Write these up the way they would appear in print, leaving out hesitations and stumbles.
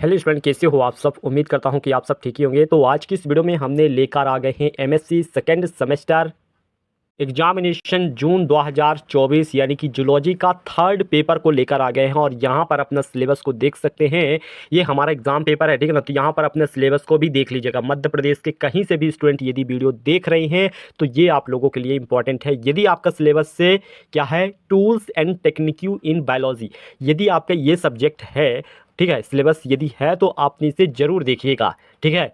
Hello student, कैसे हो आप सब। उम्मीद करता हूं कि आप सब ठीक ही होंगे। तो आज की इस वीडियो में हमने लेकर आ गए हैं एमएससी सेकेंड सेमेस्टर एग्जामिनेशन जून 2024 यानी कि जूलॉजी का थर्ड पेपर को लेकर आ गए हैं। और यहाँ पर अपना सिलेबस को देख सकते हैं। ये हमारा एग्जाम पेपर है, ठीक है ना। तो यहाँ पर अपने सिलेबस को भी देख लीजिएगा। मध्य प्रदेश के कहीं से भी स्टूडेंट यदि वीडियो देख रहे हैं तो ये आप लोगों के लिए इंपॉर्टेंट है। यदि आपका सिलेबस से क्या है, टूल्स एंड टेक्निक्यू इन बायोलॉजी, यदि आपका ये सब्जेक्ट है, ठीक है, सिलेबस यदि है तो आप इसे जरूर देखिएगा, ठीक है।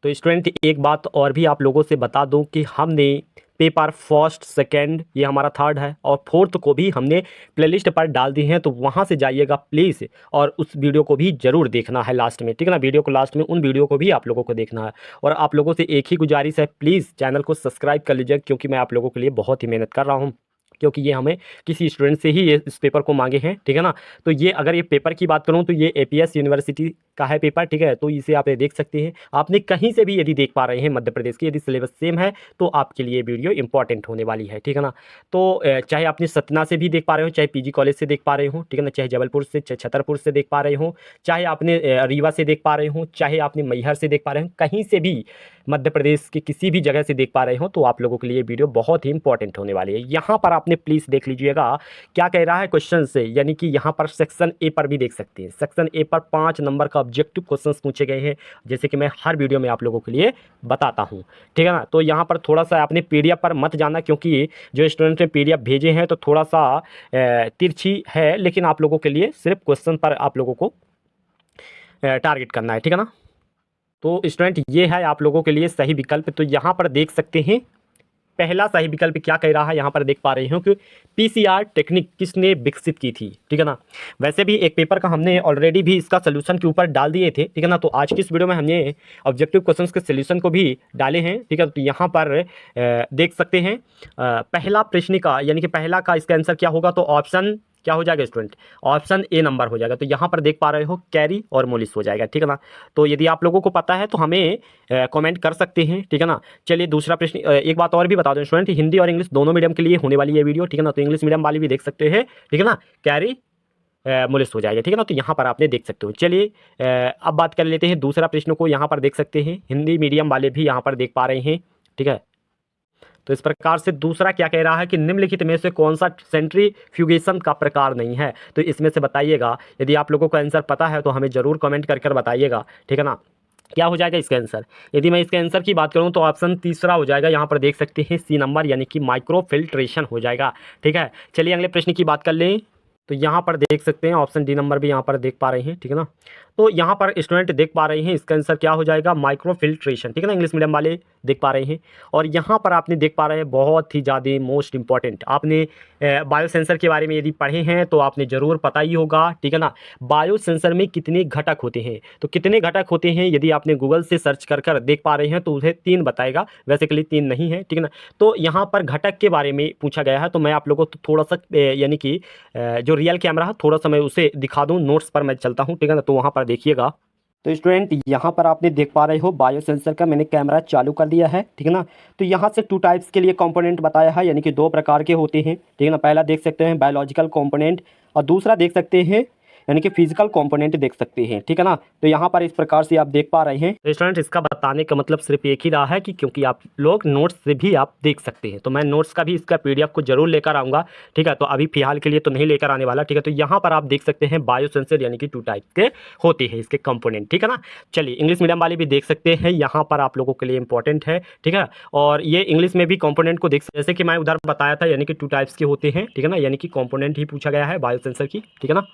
तो स्टूडेंट एक बात और भी आप लोगों से बता दूं कि हमने पेपर फर्स्ट सेकंड, ये हमारा थर्ड है, और फोर्थ को भी हमने प्लेलिस्ट पर डाल दी हैं। तो वहां से जाइएगा प्लीज़, और उस वीडियो को भी ज़रूर देखना है लास्ट में, ठीक है ना। वीडियो को लास्ट में उन वीडियो को भी आप लोगों को देखना है। और आप लोगों से एक ही गुजारिश है, प्लीज़ चैनल को सब्सक्राइब कर लीजिए, क्योंकि मैं आप लोगों के लिए बहुत ही मेहनत कर रहा हूँ। क्योंकि ये हमें किसी स्टूडेंट से ही ये इस पेपर को मांगे हैं, ठीक है ना। तो ये अगर ये पेपर की बात करूं तो ये एपीएस यूनिवर्सिटी का है पेपर, ठीक है। तो इसे आप देख सकते हैं। आपने कहीं से भी यदि देख पा रहे हैं मध्य प्रदेश की, यदि सिलेबस सेम है तो आपके लिए वीडियो इंपॉर्टेंट होने वाली है, ठीक है ना। तो चाहे आपने सतना से भी देख पा रहे हो, चाहे पीजी कॉलेज से देख पा रहे हो, ठीक है ना, चाहे जबलपुर से, चाहे छतरपुर से देख पा रहे हो, चाहे आपने रीवा से देख पा रहे हो, चाहे आपने मैहर से देख पा रहे हो, कहीं से भी मध्य प्रदेश के किसी भी जगह से देख पा रहे हो, तो आप लोगों के लिए वीडियो बहुत ही इंपॉर्टेंट होने वाली है। यहाँ पर आपने प्लीज़ देख लीजिएगा क्या कह रहा है क्वेश्चन से, यानी कि यहाँ पर सेक्शन ए पर भी देख सकते हैं। सेक्शन ए पर 5 नंबर का ऑब्जेक्टिव क्वेश्चन पूछे गए हैं, जैसे कि मैं हर वीडियो में आप लोगों के लिए बताता हूँ, ठीक है ना। तो यहाँ पर थोड़ा सा आपने पीडीएफ पर मत जाना, क्योंकि जो स्टूडेंट ने पीडीएफ भेजे हैं तो थोड़ा सा तिरछी है, लेकिन आप लोगों के लिए सिर्फ क्वेश्चन पर आप लोगों को टारगेट करना है, ठीक है ना। तो स्टूडेंट ये है आप लोगों के लिए सही विकल्प। तो यहाँ पर देख सकते हैं पहला सही विकल्प क्या कह रहा है, यहाँ पर देख पा रहे हो कि पीसीआर टेक्निक किसने विकसित की थी, ठीक है ना। वैसे भी एक पेपर का हमने ऑलरेडी भी इसका सोल्यूशन के ऊपर डाल दिए थे, ठीक है ना। तो आज की इस वीडियो में हमने ऑब्जेक्टिव क्वेश्चंस के सोल्यूशन को भी डाले हैं, ठीक है। तो यहाँ पर देख सकते हैं पहला प्रश्न का, यानी कि पहला का इसका आंसर क्या होगा, तो ऑप्शन क्या हो जाएगा स्टूडेंट, ऑप्शन ए नंबर हो जाएगा। तो यहाँ पर देख पा रहे हो कैरी और मोलिस हो जाएगा, ठीक है ना। तो यदि आप लोगों को पता है तो हमें कमेंट कर सकते हैं, ठीक है ना। चलिए दूसरा प्रश्न, एक बात और भी बता दूं स्टूडेंट, हिंदी और इंग्लिश दोनों मीडियम के लिए होने वाली है वीडियो, ठीक है ना। तो इंग्लिश मीडियम वाली भी देख सकते हैं, ठीक है ना, कैरी मोलिस हो जाएगा, ठीक है ना। तो यहाँ पर आपने देख सकते हो। चलिए अब बात कर लेते हैं दूसरा प्रश्न को। यहाँ पर देख सकते हैं हिंदी मीडियम वाले भी यहाँ पर देख पा रहे हैं, ठीक है। तो इस प्रकार से दूसरा क्या कह रहा है कि निम्नलिखित में से कौन सा सेंट्रीफ्यूगेशन का प्रकार नहीं है, तो इसमें से बताइएगा। यदि आप लोगों को आंसर पता है तो हमें ज़रूर कमेंट कर कर बताइएगा, ठीक है ना। क्या हो जाएगा इसका आंसर, यदि मैं इसके आंसर की बात करूं तो ऑप्शन तीसरा हो जाएगा। यहाँ पर देख सकते हैं सी नंबर, यानी कि माइक्रो फिल्ट्रेशन हो जाएगा, ठीक है। चलिए अगले प्रश्न की बात कर लें। तो यहाँ पर देख सकते हैं ऑप्शन डी नंबर भी यहाँ पर देख पा रहे हैं, ठीक है ना। तो यहाँ पर स्टूडेंट देख पा रहे हैं इसका आंसर क्या हो जाएगा, माइक्रो फिल्ट्रेशन, ठीक है ना। इंग्लिश मीडियम वाले देख पा रहे हैं। और यहाँ पर आपने देख पा रहे हैं बहुत ही ज़्यादा मोस्ट इंपॉर्टेंट, आपने बायो सेंसर के बारे में यदि पढ़े हैं तो आपने ज़रूर पता ही होगा, ठीक है ना। बायो सेंसर में कितने घटक होते हैं, तो कितने घटक होते हैं यदि आपने गूगल से सर्च कर कर देख पा रहे हैं तो उसे 3 बताएगा, वैसे के लिए 3 नहीं है, ठीक है ना। तो यहाँ पर घटक के बारे में पूछा गया है, तो मैं आप लोगों को थोड़ा सा यानी कि जो रियल कैमरा है थोड़ा सा मैं उसे दिखा दूँ, नोट्स पर मैं चलता हूँ, ठीक है ना। तो वहाँ पर देखिएगा। तो स्टूडेंट यहाँ पर आपने देख पा रहे हो बायो सेंसर का मैंने कैमरा चालू कर दिया है, ठीक है ना। तो यहाँ से 2 टाइप्स के लिए कंपोनेंट बताया है, यानी कि 2 प्रकार के होते हैं, ठीक है ना। पहला देख सकते हैं बायोलॉजिकल कंपोनेंट, और दूसरा देख सकते हैं यानी कि फिजिकल कंपोनेंट देख सकते हैं, ठीक है ना। तो यहाँ पर इस प्रकार से आप देख पा रहे हैं। तो स्टूडेंट इसका बताने का मतलब सिर्फ एक ही रहा है कि क्योंकि आप लोग नोट्स से भी आप देख सकते हैं, तो मैं नोट्स का भी इसका पीडीएफ को जरूर लेकर आऊँगा, ठीक है। तो अभी फिलहाल के लिए तो नहीं लेकर आने वाला, ठीक है। तो यहाँ पर आप देख सकते हैं बायो सेंसर यानी कि 2 टाइप के होते हैं इसके कंपोनेंट, ठीक है ना। चलिए इंग्लिश मीडियम वाले भी देख सकते हैं, यहाँ पर आप लोगों के लिए इंपॉर्टेंट है, ठीक है। और ये इंग्लिश में भी कंपोनेंट को देख, जैसे कि मैं उधर बताया था, यानी कि 2 टाइप्स के होते हैं, ठीक है ना, यानी कि कंपोनेंट ही पूछा गया है बायो सेंसर की, ठीक है ना।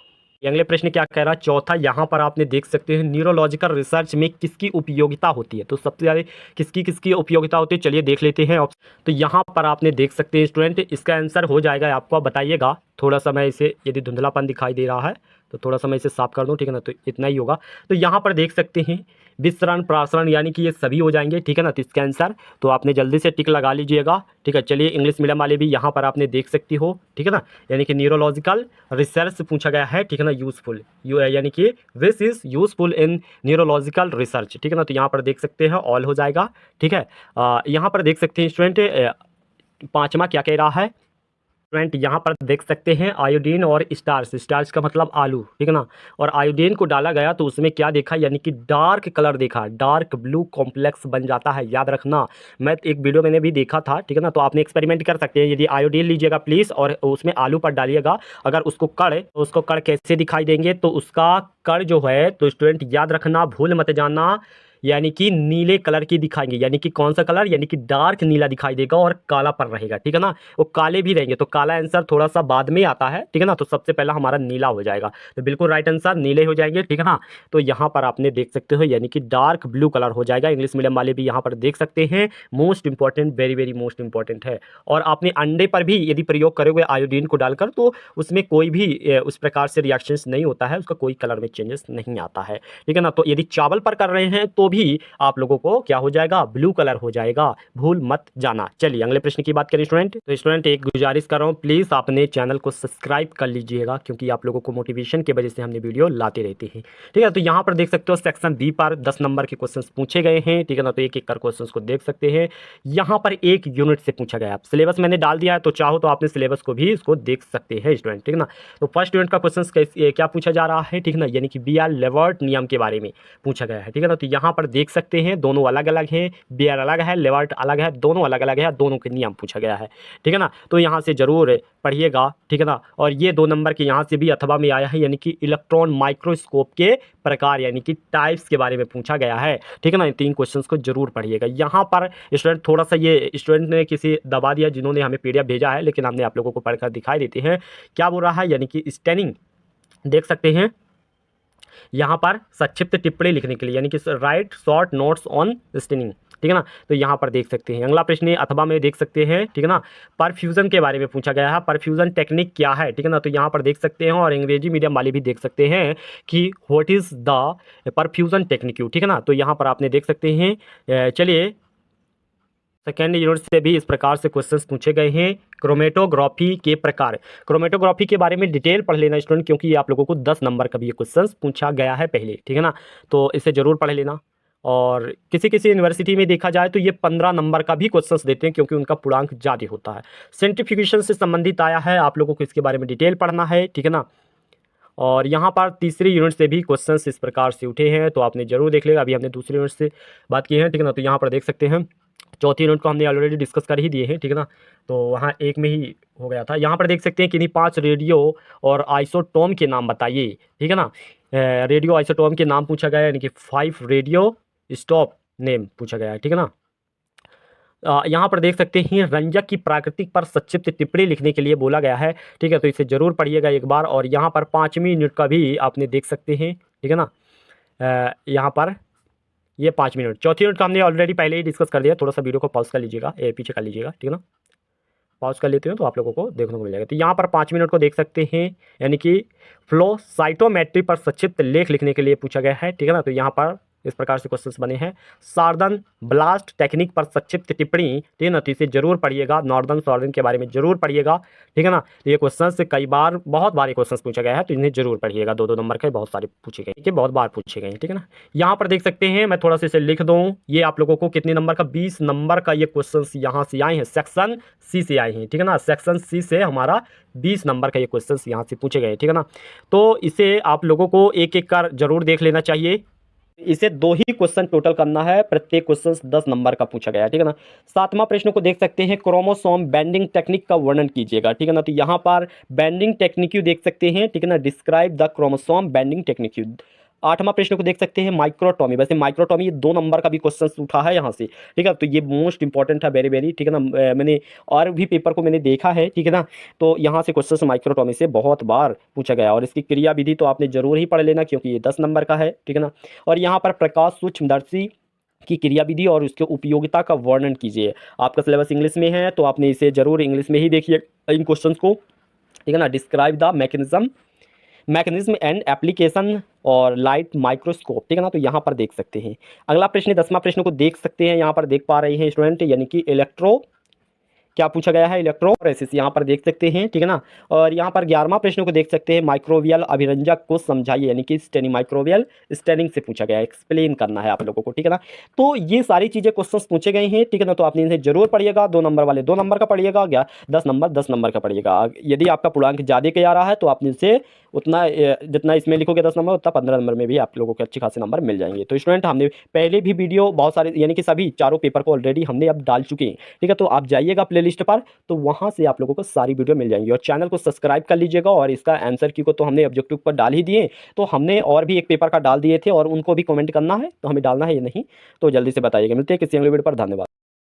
अगले प्रश्न क्या कह रहा है, चौथा, यहाँ पर आपने देख सकते हैं न्यूरोलॉजिकल रिसर्च में किसकी उपयोगिता होती है, तो सबसे ज़्यादा किसकी किसकी उपयोगिता होती है, चलिए देख लेते हैं। तो यहाँ पर आपने देख सकते हैं स्टूडेंट इसका आंसर हो जाएगा, आपको बताइएगा। थोड़ा सा मैं इसे, यदि धुंधलापन दिखाई दे रहा है तो थोड़ा सा मैं इसे साफ कर दूं, ठीक है ना। तो इतना ही होगा। तो यहाँ पर देख सकते हैं विसरण प्रासरण, यानी कि ये सभी हो जाएंगे, ठीक है ना। तो इसका आंसर तो आपने जल्दी से टिक लगा लीजिएगा, ठीक है। चलिए इंग्लिश मीडियम वाले भी यहाँ पर आपने देख सकती हो, ठीक है ना, यानी कि न्यूरोलॉजिकल रिसर्च पूछा गया है, ठीक है ना। यूजफुल यानी कि this is useful in neurological research, ठीक है ना। तो यहाँ पर देख सकते हैं ऑल हो जाएगा, ठीक है। यहाँ पर देख सकते हैं स्टूडेंट 5वां क्या कह रहा है, स्टूडेंट यहाँ पर देख सकते हैं आयोडीन और स्टार्च, स्टार्च का मतलब आलू, ठीक है ना, और आयोडीन को डाला गया तो उसमें क्या देखा, यानी कि डार्क कलर देखा, डार्क ब्लू कॉम्प्लेक्स बन जाता है, याद रखना। मैं एक वीडियो मैंने भी देखा था, ठीक है ना, तो आपने एक्सपेरिमेंट कर सकते हैं। यदि आयोडीन लीजिएगा प्लीज़ और उसमें आलू पर डालिएगा, अगर उसको कण कैसे दिखाई देंगे, तो उसका कण जो है, तो स्टूडेंट याद रखना, भूल मत जाना, यानी कि नीले कलर की दिखाएंगे, यानी कि कौन सा कलर, यानी कि डार्क नीला दिखाई देगा और काला पर रहेगा, ठीक है ना, वो काले भी रहेंगे, तो काला आंसर थोड़ा सा बाद में आता है, ठीक है ना, तो सबसे पहला हमारा नीला हो जाएगा, तो बिल्कुल राइट आंसर नीले हो जाएंगे, ठीक है ना। तो यहाँ पर आपने देख सकते हो, यानी कि डार्क ब्लू कलर हो जाएगा। इंग्लिश मीडियम वाले भी यहाँ पर देख सकते हैं, most important, very very most important है। और आपने अंडे पर भी यदि प्रयोग करोगे आयोडीन को डालकर, तो उसमें कोई भी उस प्रकार से रिएक्शंस नहीं होता है, उसका कोई कलर में चेंजेस नहीं आता है, ठीक है ना। तो यदि चावल पर कर रहे हैं तो भी आप लोगों को क्या हो जाएगा, ब्लू कलर हो जाएगा, भूल मत जाना। चलिए अगले प्रश्न की बात करें स्टूडेंट। तो स्टूडेंट एक गुजारिश कर रहा हूँ, प्लीज़ आपने चैनल को सब्सक्राइब कर लीजिएगा, क्योंकि आप लोगों को मोटिवेशन की वजह से हमने वीडियो लाते रहते हैं, ठीक है। तो यहाँ पर देख सकते हो सेक्शन बी पर 10 नंबर के क्वेश्चन पूछे गए हैं, ठीक है ना, तो एक एक कर क्वेश्चन को देख सकते हैं। यहाँ पर एक यूनिट से पूछा गया, सिलेबस मैंने डाल दिया है, तो चाहो तो आपने सिलेबस को भी इसको देख सकते हैं स्टूडेंट, ठीक है ना। तो फर्स्ट यूनिट का क्वेश्चन क्या पूछा जा रहा है, ठीक है ना, यानी कि बी आर लेवर्ट नियम के बारे में पूछा गया है, ठीक है ना। तो यहाँ पर देख सकते हैं दोनों अलग अलग है, बी आर अलग है, लेवर्ट अलग है, दोनों अलग अलग है, दोनों के नियम पूछा गया है, ठीक है ना। तो यहाँ से जरूर पढ़िएगा, ठीक है ना। और ये 2 नंबर के यहाँ से भी अथवा में आया है, यानी कि इलेक्ट्रॉन माइक्रोस्कोप के प्रकार, यानी कि टाइप्स के बारे में पूछा गया है, ठीक है ना। इन 3 क्वेश्चंस को जरूर पढ़िएगा। यहाँ पर स्टूडेंट थोड़ा सा, ये स्टूडेंट ने किसी दबा दिया जिन्होंने हमें पीडीएफ भेजा है, लेकिन हमने आप लोगों को पढ़कर दिखाई देते हैं क्या बोल रहा है, यानी कि स्टैनिंग देख सकते हैं यहाँ पर संक्षिप्त टिप्पणी लिखने के लिए, यानी कि right short notes on staining, ठीक है ना। तो यहाँ पर देख सकते हैं अगला प्रश्न अथवा में देख सकते हैं, ठीक है ना, परफ्यूजन के बारे में पूछा गया है, परफ्यूजन टेक्निक क्या है, ठीक है ना। तो यहाँ पर देख सकते हैं, और अंग्रेजी मीडियम वाले भी देख सकते हैं कि what is the perfusion technique, ठीक है ना। तो यहाँ पर आपने देख सकते हैं। चलिए सेकेंड यूनिट से भी इस प्रकार से क्वेश्चंस पूछे गए हैं, क्रोमेटोग्राफी के प्रकार। क्रोमेटोग्राफी के बारे में डिटेल पढ़ लेना स्टूडेंट, क्योंकि आप लोगों को 10 नंबर का भी ये क्वेश्चंस पूछा गया है पहले, ठीक है ना। तो इसे जरूर पढ़ लेना। और किसी किसी यूनिवर्सिटी में देखा जाए तो ये 15 नंबर का भी क्वेश्चंस देते हैं, क्योंकि उनका पूर्णांक ज़्यादा होता है। सेंट्रीफ्यूगेशन से संबंधित आया है, आप लोगों को इसके बारे में डिटेल पढ़ना है, ठीक है ना। और यहाँ पर तीसरी यूनिट से भी क्वेश्चंस इस प्रकार से उठे हैं, तो आपने जरूर देख लेगा। अभी हमने दूसरी यूनिट से बात की है, ठीक है ना। तो यहाँ पर देख सकते हैं चौथी यूनिट को हमने ऑलरेडी डिस्कस कर ही दिए हैं, ठीक है ना। तो वहाँ एक में ही हो गया था। यहाँ पर देख सकते हैं किन्हीं 5 रेडियो और आइसोटोम के नाम बताइए, ठीक है ना। रेडियो आइसोटोम के नाम पूछा गया है, यानी कि 5 रेडियो स्टॉप नेम पूछा गया है, ठीक है ना। यहाँ पर देख सकते हैं रंजक की प्राकृतिक पर संक्षिप्त टिप्पणी लिखने के लिए बोला गया है, ठीक है। तो इसे जरूर पढ़िएगा एक बार। और यहाँ पर 5वीं यूनिट का भी आपने देख सकते हैं, ठीक है ना। यहाँ पर ये 5 मिनट, चौथी यूनिट का हमने ऑलरेडी पहले ही डिस्कस कर दिया। थोड़ा सा वीडियो को पॉज कर लीजिएगा, पीछे कर लीजिएगा, ठीक है ना। पॉज कर लेते हैं तो आप लोगों को देखने को मिल जाएगा। तो यहाँ पर 5 मिनट को देख सकते हैं, यानी कि फ्लो साइटोमेट्री पर संक्षिप्त लेख लिखने के लिए पूछा गया है, ठीक है ना। तो यहाँ पर इस प्रकार से क्वेश्चंस बने हैं। सार्दन ब्लास्ट टेक्निक पर संक्षिप्त टिप्पणी, ठीक है ना, तो इसे जरूर पढ़िएगा। नॉर्दर्न सार्दन के बारे में जरूर पढ़िएगा, ठीक है ना। तो ये क्वेश्चन से कई बार, बहुत बार क्वेश्चन पूछा गया है, तो इन्हें जरूर पढ़िएगा। 2-2 नंबर के बहुत सारे पूछे गए, ठीक है, बहुत बार पूछे गए, ठीक है ना। यहाँ पर देख सकते हैं, मैं थोड़ा सा इसे लिख दूँ, ये आप लोगों को कितने नंबर का, 20 नंबर का ये क्वेश्चन यहाँ से आए हैं, सेक्शन सी से आए हैं, ठीक है ना। सेक्शन सी से हमारा 20 नंबर का ये क्वेश्चन यहाँ से पूछे गए, ठीक है ना। तो इसे आप लोगों को एक एक कर जरूर देख लेना चाहिए। इसे 2 ही क्वेश्चन टोटल करना है, प्रत्येक क्वेश्चन 10 नंबर का पूछा गया है, ठीक है ना। 7वां प्रश्न को देख सकते हैं, क्रोमोसोम बेंडिंग टेक्निक का वर्णन कीजिएगा, ठीक है ना। तो यहाँ पर बेंडिंग टेक्निक देख सकते हैं, ठीक है ना, describe the chromosome banding technique. 8वां प्रश्न को देख सकते हैं, माइक्रोटॉमी। वैसे माइक्रोटॉमी ये 2 नंबर का भी क्वेश्चन उठा है यहाँ से, ठीक है। तो ये मोस्ट इंपॉर्टेंट है, वेरी वेरी, ठीक है ना। मैंने और भी पेपर को मैंने देखा है, ठीक है ना। तो यहाँ से क्वेश्चन माइक्रोटॉमी से बहुत बार पूछा गया, और इसकी क्रिया विधि तो आपने जरूर ही पढ़ लेना, क्योंकि ये 10 नंबर का है, ठीक है ना। और यहाँ पर प्रकाश सूक्ष्मदर्शी की क्रिया विधि और उसके उपयोगिता का वर्णन कीजिए। आपका सिलेबस इंग्लिश में है, तो आपने इसे जरूर इंग्लिश में ही देखिए इन क्वेश्चन को, ठीक है ना। Describe the mechanism and application और लाइट माइक्रोस्कोप, ठीक है ना। तो यहाँ पर देख सकते हैं। अगला प्रश्न 10वां प्रश्न को देख सकते हैं, यहाँ पर देख पा रहे हैं स्टूडेंट, यानी कि क्या पूछा गया है, इलेक्ट्रोफोरेसिस यहाँ पर देख सकते हैं, ठीक है ना। और यहाँ पर 11वां प्रश्न को देख सकते हैं, माइक्रोबियल अभिरंजक को समझाइए, यानी कि स्टेनिंग, माइक्रोबियल स्टेनिंग से पूछा गया है, एक्सप्लेन करना है आप लोगों को, ठीक है ना। तो ये सारी चीज़ें क्वेश्चन पूछे गए हैं, ठीक है ना। तो आपने इन्हें जरूर पढ़िएगा, 2 नंबर वाले 2 नंबर का पढ़िएगा, 10 नंबर का पढ़िएगा। यदि आपका पूर्णांक ज़्यादा के आ रहा है तो आपने इसे उतना जितना इसमें लिखोगे 10 नंबर, उतना 15 नंबर में भी आप लोगों को अच्छे खासे नंबर मिल जाएंगे। तो स्टूडेंट, हमने पहले भी वीडियो बहुत सारे, यानी कि सभी चारों पेपर को ऑलरेडी हमने अब डाल चुके हैं, ठीक है। तो आप जाइएगा प्ले लिस्ट पर, तो वहाँ से आप लोगों को सारी वीडियो मिल जाएंगी। और चैनल को सब्सक्राइब कर लीजिएगा। और इसका आंसर की को तो हमने ऑब्जेक्टिव पर डाल ही दिए, तो हमने और भी एक पेपर का डाल दिए थे, और उनको भी कमेंट करना है, तो हमें डालना है या नहीं, तो जल्दी से बताइएगा। मिलते हैं किसी अगले वीडियो पर, धन्यवाद।